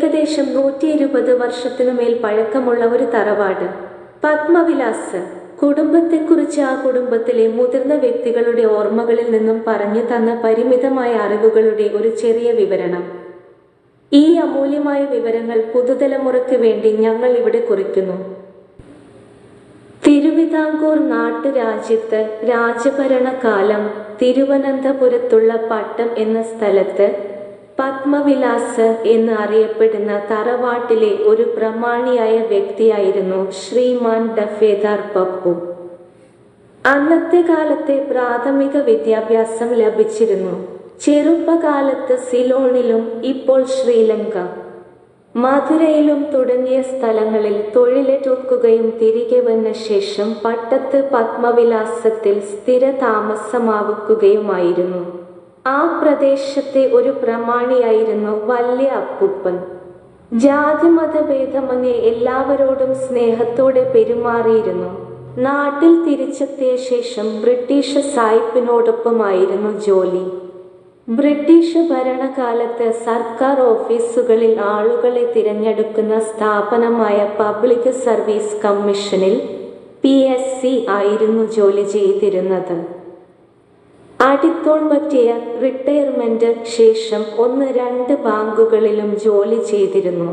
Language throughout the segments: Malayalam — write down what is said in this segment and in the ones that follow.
ഏകദേശം 120 വർഷത്തിനുമേൽ പഴക്കമുള്ള ഒരു തറവാട്. പത്മവിലാസ് കുടുംബത്തെക്കുറിച്ച് ആ കുടുംബത്തിലെ മുതിർന്ന വ്യക്തികളുടെ ഓർമ്മകളിൽ നിന്നും പറഞ്ഞു തന്ന പരിമിതമായ അറിവുകളുടെ ഒരു ചെറിയ വിവരണം. ഈ അമൂല്യമായ വിവരങ്ങൾ പുതുതലമുറയ്ക്ക് വേണ്ടി ഞങ്ങൾ ഇവിടെ കുറിക്കുന്നു. തിരുവിതാംകൂർ നാട്ടുരാജ്യത്ത് രാജഭരണകാലം തിരുവനന്തപുരത്തുള്ള പട്ടം എന്ന സ്ഥലത്ത് പത്മവിലാസ് എന്ന് അറിയപ്പെടുന്ന തറവാട്ടിലെ ഒരു പ്രമാണിയായ വ്യക്തിയായിരുന്നു ശ്രീമാൻ ഡഫേദാർ പപ്പു. അന്നത്തെ കാലത്തെ പ്രാഥമിക വിദ്യാഭ്യാസം ലഭിച്ചിരുന്നു. ചെറുപ്പകാലത്ത് സിലോണിലും ഇപ്പോൾ ശ്രീലങ്ക, മധുരയിലും തുടങ്ങിയ സ്ഥലങ്ങളിൽ തൊഴിലെടുക്കുകയും തിരികെ വന്ന ശേഷം പട്ടത്ത് പത്മവിലാസത്തിൽ സ്ഥിരതാമസമാവുകയുമായിരുന്നു. ആ പ്രദേശത്തെ ഒരു പ്രമാണിയായിരുന്നു വല്യ അപ്പുപ്പൻ. ജാതിമതഭേദമന്യേ എല്ലാവരോടും സ്നേഹത്തോടെ പെരുമാറിയിരുന്നു. നാട്ടിൽ തിരിച്ചെത്തിയ ശേഷം ബ്രിട്ടീഷ് സായിപ്പിനോടൊപ്പമായിരുന്നു ജോലി. ബ്രിട്ടീഷ് ഭരണകാലത്ത് സർക്കാർ ഓഫീസുകളിൽ ആളുകളെ തിരഞ്ഞെടുക്കുന്ന സ്ഥാപനമായ പബ്ലിക് സർവീസ് കമ്മീഷനിൽ PSC ആയിരുന്നു ജോലി ചെയ്തിരുന്നത്. അടുത്തോൺപറ്റിയ റിട്ടയർമെന്റ് ശേഷം 1-2 ബാങ്കുകളിലും ജോലി ചെയ്തിരുന്നു.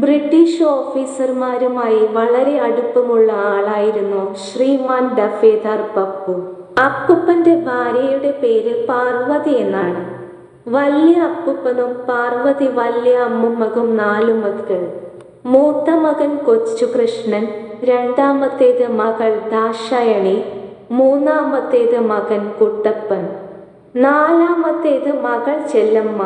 ബ്രിട്ടീഷ് ഓഫീസർമാരുമായി വളരെ അടുപ്പമുള്ള ആളായിരുന്നു ശ്രീമാൻ ഡഫേദാർ പപ്പു. അപ്പുപ്പന്റെ ഭാര്യയുടെ പേര് പാർവതി എന്നാണ്. വല്യ അപ്പുപ്പനും പാർവതി വല്യ അമ്മുമ്മക്കും 4 മക്കൾ. മൂത്ത മകൻ കൊച്ചുകൃഷ്ണൻ, രണ്ടാമത്തേത് മകൾ ദാക്ഷായണി, മൂന്നാമത്തേത് മകൻ കുട്ടപ്പൻ, നാലാമത്തേത് മകൾ ചെല്ലമ്മ.